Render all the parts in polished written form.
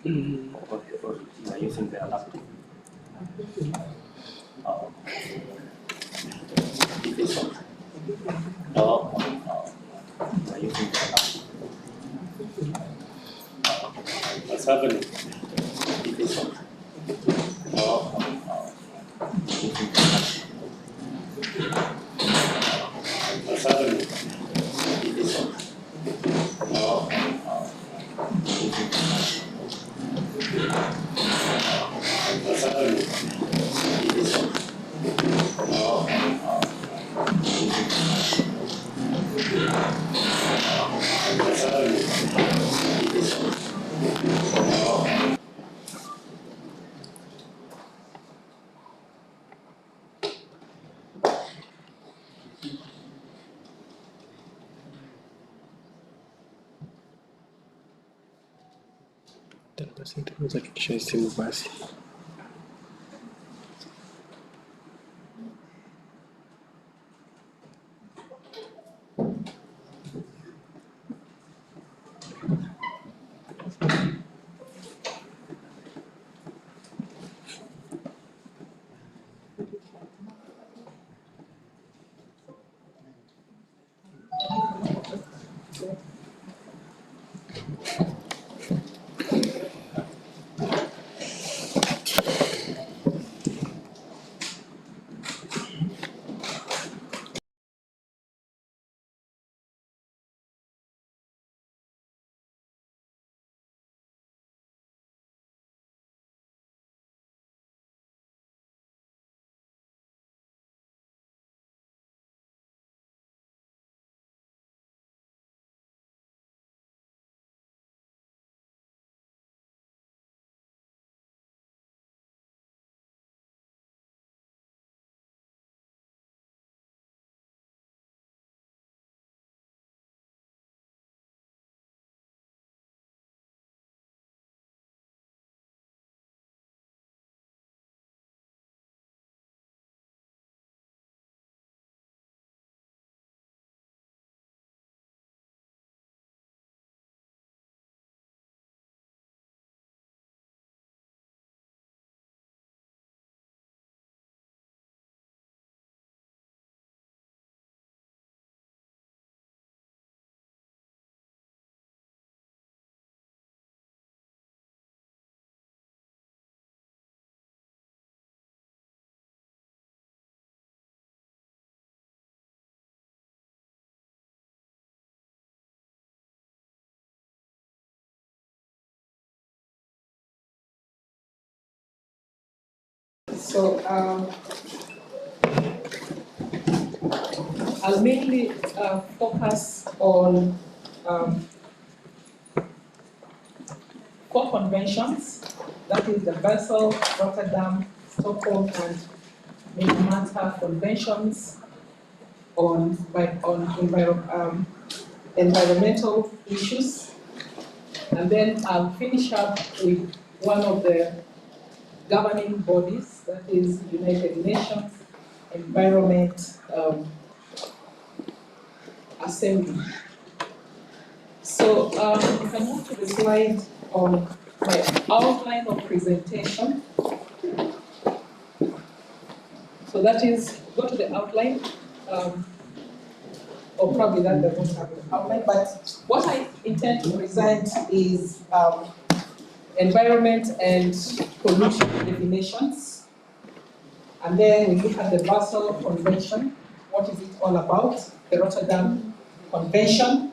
or you are using their laptop. If it's on, or you are using their laptop. What's happening? If it's on, or using their laptop. What's happening? If it's on, or using their laptop. What's happening? If it's on, or using their laptop. What's happening? If it's on, or basi nitaweza kuhakikisha simu basi. So I'll mainly focus on 4 conventions, that is the Basil, Rotterdam, Stockholm, and Minamata conventions on environmental issues. And then I'll finish up with one of the governing bodies, that is United Nations Environment Assembly. So if I move to the slide on my outline of presentation. So that is, go to the outline, or probably that doesn't have an outline, but what I intend to present is environment and pollution definitions. And then we look at the Basil Convention, what is it all about, the Rotterdam Convention,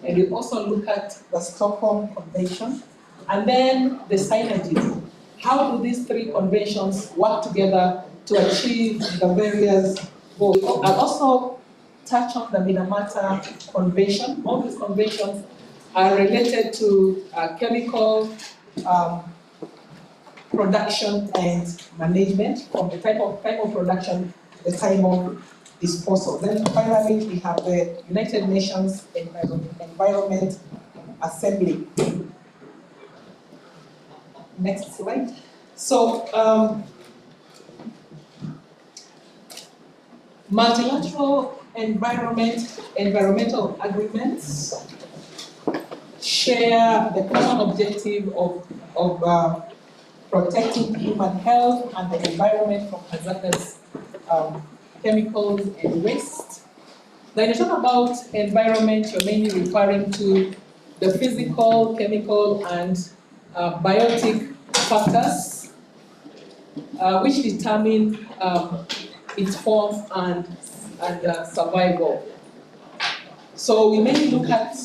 and we also look at the Stockholm Convention, and then the synergies. How do these 3 conventions work together to achieve the various goals? I'll also touch on the Minamata Convention. All these conventions are related to chemical production and management, from the type of production, the time of disposal. Then finally, we have the United Nations Environment Assembly. Next slide. So, multilateral environmental agreements share the common objective of protecting human health and the environment from hazardous chemicals and waste. When you talk about environment, you're mainly referring to the physical, chemical, and biotic factors which determine its form and survival. So we mainly look at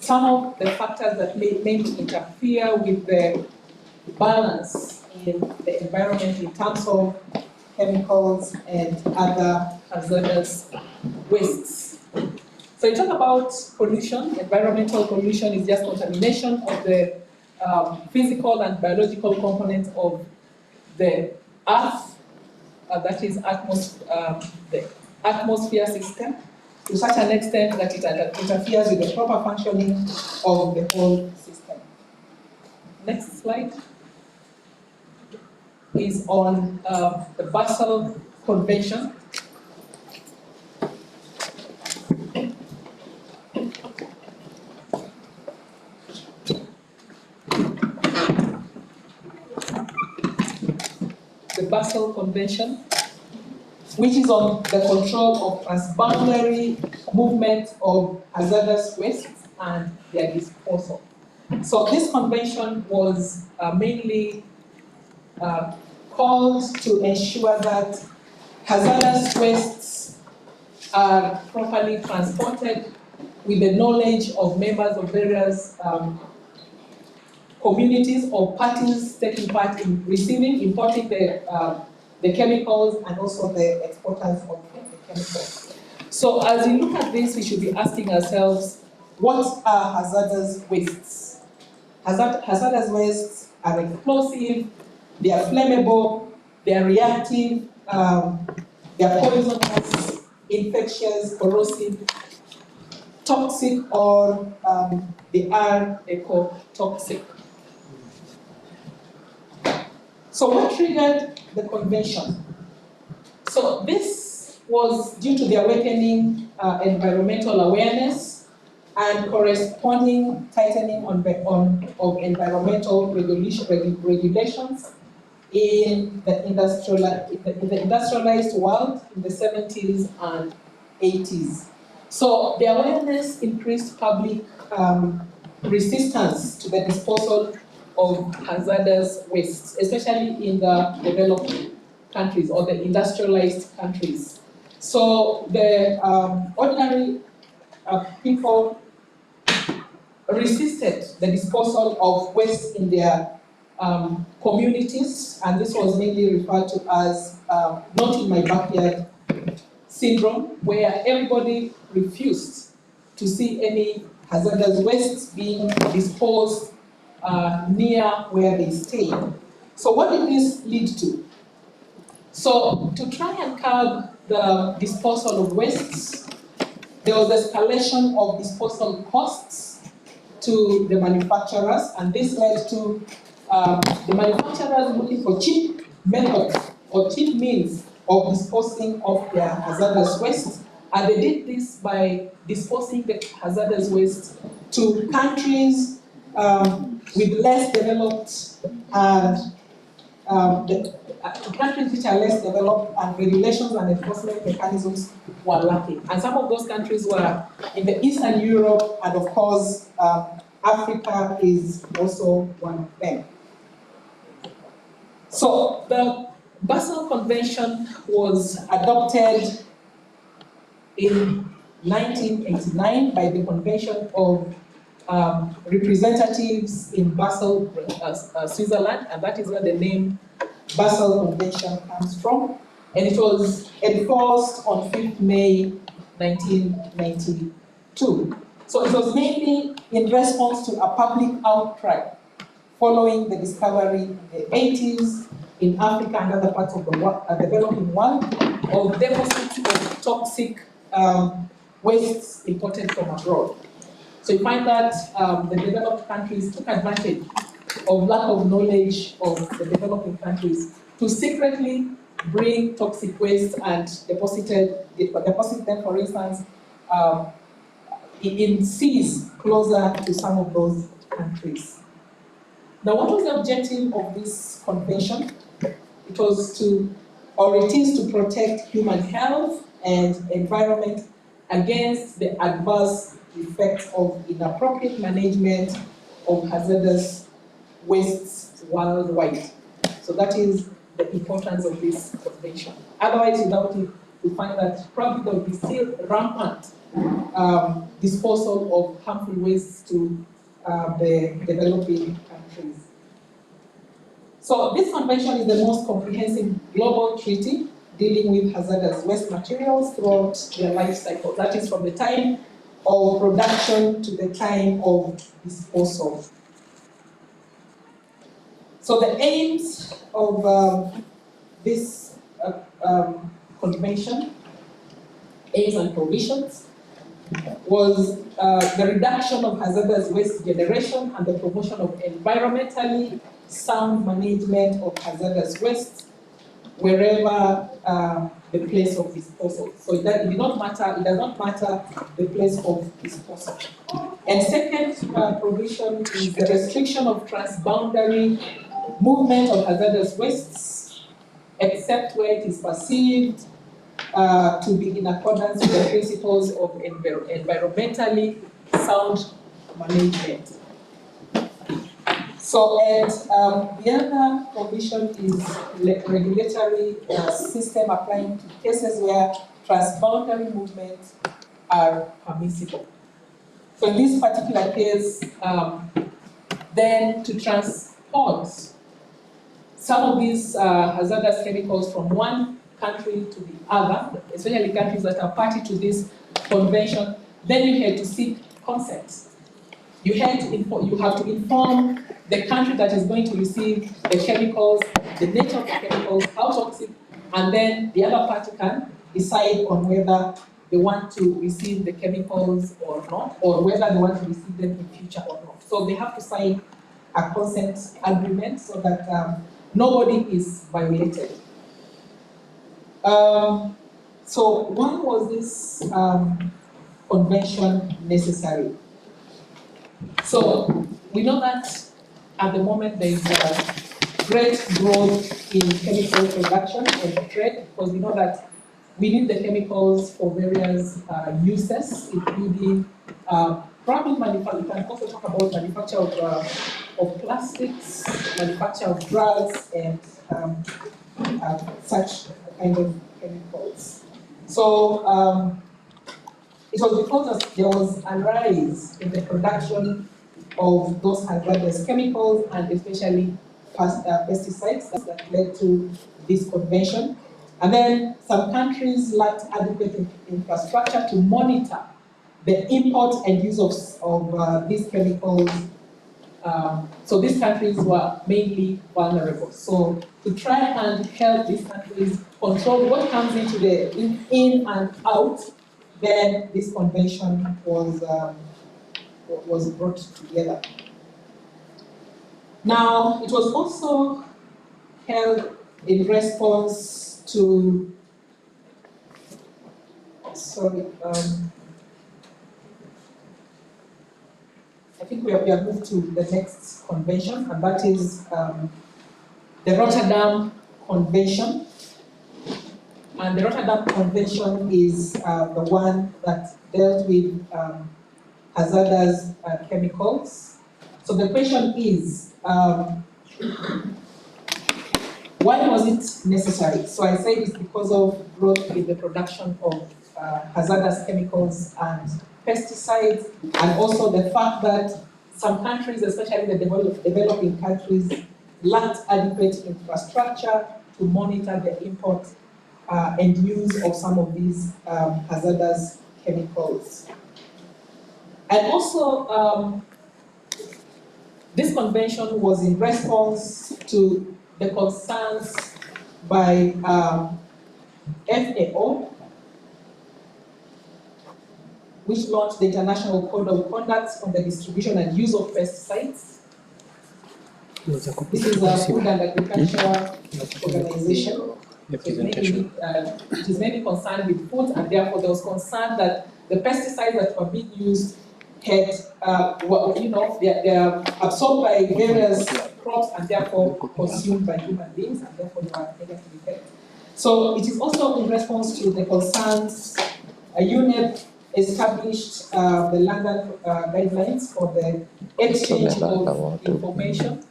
some of the factors that may interfere with the balance in the environment in terms of chemicals and other hazardous wastes. So you talk about pollution. Environmental pollution is just contamination of the physical and biological components of the earth, that is the atmosphere system, to such an extent that it interferes with the proper functioning of the whole system. Next slide is on the Basil Convention. The Basil Convention, which is on the control of transboundary movement of hazardous wastes and their disposal. So this convention was mainly called to ensure that hazardous wastes are properly transported with the knowledge of members of various communities or parties taking part in receiving, importing the chemicals and also the exporters of the chemicals. So as we look at this, we should be asking ourselves, what are hazardous wastes? Hazardous wastes are explosive, they are flammable, they are reactive, they are poisonous, infectious, corrosive, toxic, or they are ecotoxic. So what triggered the convention? So this was due to the awakening environmental awareness and corresponding tightening of environmental regulations in the industrialized world in the 70s and 80s. So the awareness increased public resistance to the disposal of hazardous wastes, especially in the developed countries or the industrialized countries. So the ordinary people resisted the disposal of waste in their communities, and this was mainly referred to as not in my backyard syndrome, where everybody refused to see any hazardous waste being disposed near where they stay. So what did this lead to? So to try and curb the disposal of wastes, there was escalation of disposal costs to the manufacturers, and this led to the manufacturers looking for cheap methods or cheap means of disposing of their hazardous waste, and they did this by disposing the hazardous waste to countries with less developed and countries which are less developed, and regulations and enforcement mechanisms were lacking. And some of those countries were in the Eastern Europe, and of course, Africa is also one of them. So the Basil Convention was adopted in 1989 by the Convention of Representatives in Basel, Switzerland, and that is where the name Basil Convention comes from. And it was enforced on 5th May 1992. So it was mainly in response to a public outcry following the discovery in the 80s in Africa and other parts of the developing world of deposits of toxic wastes imported from abroad. So you find that the developed countries took advantage of lack of knowledge of the developing countries to secretly bring toxic waste and deposit them, for instance, in seas closer to some of those countries. Now, what was the objective of this convention? It was it is to protect human health and environment against the adverse effects of inappropriate management of hazardous wastes worldwide. So that is the importance of this convention. Otherwise, without it, we find that probably there will be still rampant disposal of harmful wastes to the developing countries. So this convention is the most comprehensive global treaty dealing with hazardous waste materials throughout their life cycle. That is from the time of production to the time of disposal. So the aims of this convention, aims and provisions, was the reduction of hazardous waste generation and the promotion of environmentally sound management of hazardous waste wherever the place of disposal. So it does not matter the place of disposal. And second provision is the restriction of transboundary movement of hazardous wastes, except where it is perceived to be in accordance with the principles of environmentally sound management. So, and the other provision is regulatory system applying to cases where transboundary movements are permissible. So in this particular case, then to transport some of these hazardous chemicals from one country to the other, especially countries that are party to this convention, then you had to seek consent. You have to inform the country that is going to receive the chemicals, the nature of the chemicals, how toxic, and then the other party can decide on whether they want to receive the chemicals or not, or whether they want to receive them in future or not. So they have to sign a consent agreement so that nobody is violated. So why was this convention necessary? So we know that at the moment there is a great growth in chemical production and trade, because we know that we need the chemicals for various uses, including probably manufacture. We can also talk about manufacture of plastics, manufacture of drugs, and such kind of chemicals. So it was because there was a rise in the production of those hazardous chemicals and especially pesticides that led to this convention. And then some countries lacked adequate infrastructure to monitor the import and use of these chemicals. So these countries were mainly vulnerable. So to try and help these countries control what comes into the in and out, then this convention was brought together. Now, it was also held in response to, I think we have moved to the next convention, and that is the Rotterdam Convention. And the Rotterdam Convention is the one that dealt with hazardous chemicals. So the question is, why was it necessary? So I said it's because of growth in the production of hazardous chemicals and pesticides, and also the fact that some countries, especially the developing countries, lacked adequate infrastructure to monitor the import and use of some of these hazardous chemicals. And also, this convention was in response to the concerns by FAO, which launched the International Code of Conduct on the Distribution and Use of Pesticides. This is a Food and Agriculture Organization. So it is mainly concerned with food, and therefore there was concern that the pesticides that were being used had, they're absorbed by various crops and therefore consumed by human beings, and therefore they are negative effect. So it is also in response to the concerns. UNEP established the London guidelines for the exchange of information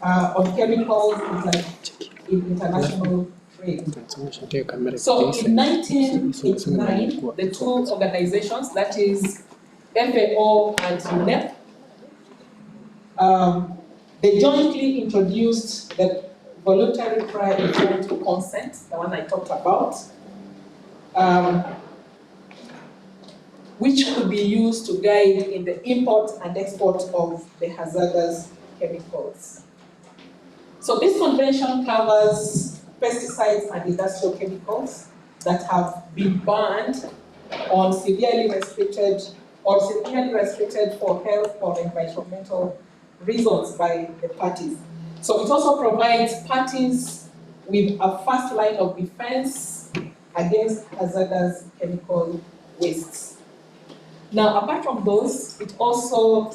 on chemicals in international trade. So in 1989, the two organizations, that is FAO and UNEP, they jointly introduced the voluntary prior informed consent, the one I talked about, which could be used to guide in the import and export of the hazardous chemicals. So this convention covers pesticides and industrial chemicals that have been banned on severely restricted for health or environmental reasons by the parties. So it also provides parties with a first line of defense against hazardous chemical wastes. Now, apart from those, it also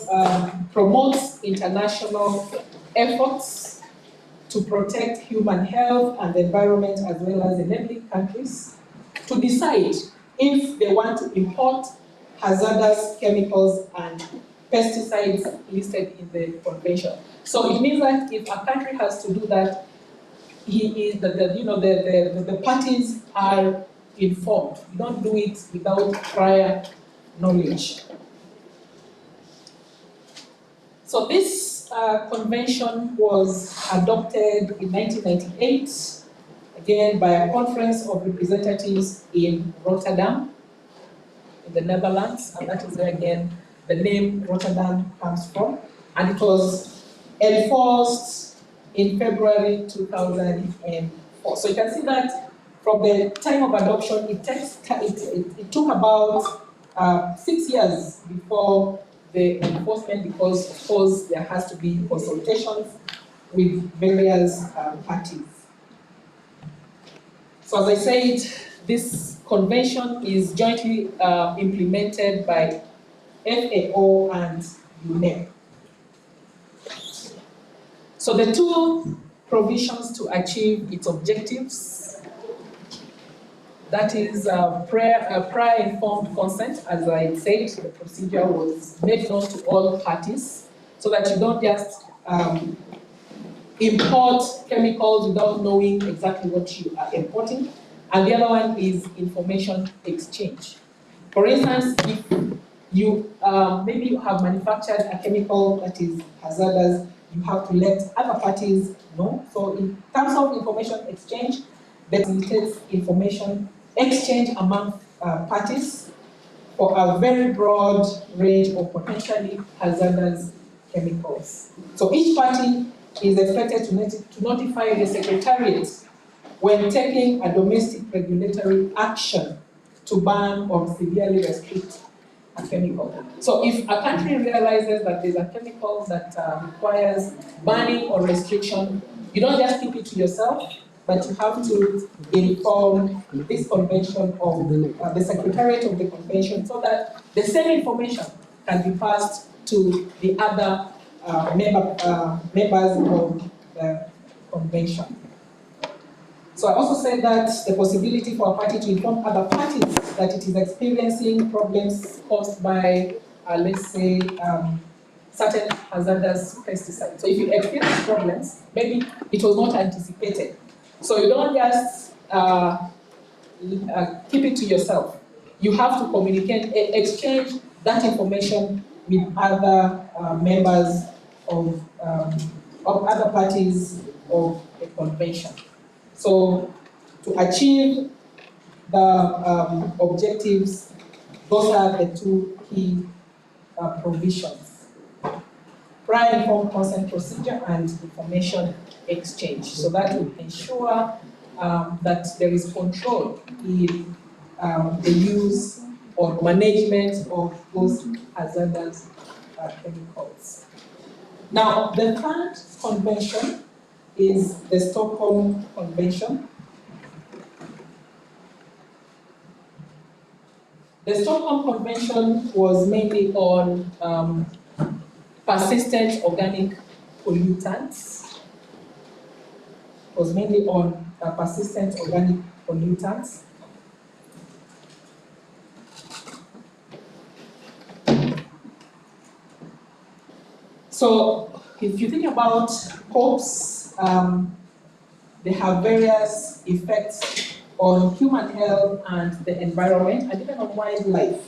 promotes international efforts to protect human health and the environment, as well as enabling countries to decide if they want to import hazardous chemicals and pesticides listed in the convention. So it means that if a country has to do that, the parties are informed. You don't do it without prior knowledge. So this convention was adopted in 1998, again by a conference of representatives in Rotterdam, in the Netherlands, and that is where again the name Rotterdam comes from. And it was enforced in February 2004. So you can see that from the time of adoption, it took about 6 years before the enforcement, because of course there has to be consultations with various parties. So as I said, this convention is jointly implemented by FAO and UNEP. So the two provisions to achieve its objectives, that is prior informed consent. As I said, the procedure was made known to all parties so that you don't just import chemicals without knowing exactly what you are importing. And the other one is information exchange. For instance, if you maybe you have manufactured a chemical that is hazardous, you have to let other parties know. So in terms of information exchange, that facilitates information exchange among parties for a very broad range of potentially hazardous chemicals. So each party is expected to notify the Secretariat when taking a domestic regulatory action to ban or severely restrict a chemical. So if a country realizes that there's a chemical that requires banning or restriction, you don't just keep it to yourself, but you have to inform this convention of the Secretariat of the Convention so that the same information can be passed to the other members of the convention. So I also said that the possibility for a party to inform other parties that it is experiencing problems caused by, let's say, certain hazardous pesticides. So if you experience problems, maybe it was not anticipated. So you don't just keep it to yourself. You have to communicate, exchange that information with other members of other parties of the convention. So to achieve the objectives, those are the two key provisions: prior informed consent procedure and information exchange. So that will ensure that there is control in the use or management of those hazardous chemicals. Now, the third convention is the Stockholm Convention. The Stockholm Convention was mainly on persistent organic pollutants. Was mainly on persistent organic pollutants. So if you think about POPs, they have various effects on human health and the environment, and even on wildlife.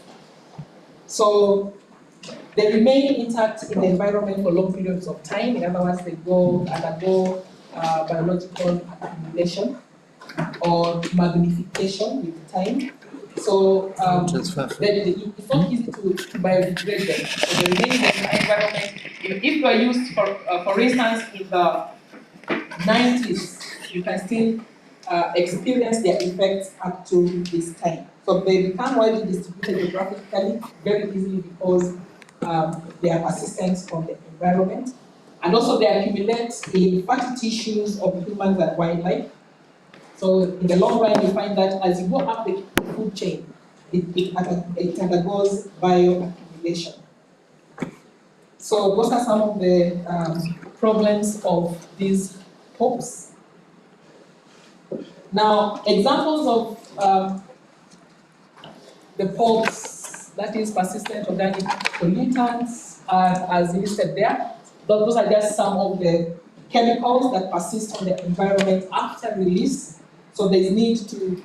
So they remain intact in the environment for long periods of time. In other words, they undergo biological accumulation or magnification with time. So it's not easy to biodegrade them. So they remain in the environment. If they are used, for instance, in the 90s, you can still experience their effects up to this time. So they become widely distributed geographically very easily because they are persistent on the environment. And also they accumulate in fatty tissues of humans and wildlife. So in the long run, you find that as you go up the food chain, it undergoes bioaccumulation. So those are some of the problems of these POPs. Now, examples of the POPs, that is persistent organic pollutants, are as listed there. Those are just some of the chemicals that persist on the environment after release. So there is need to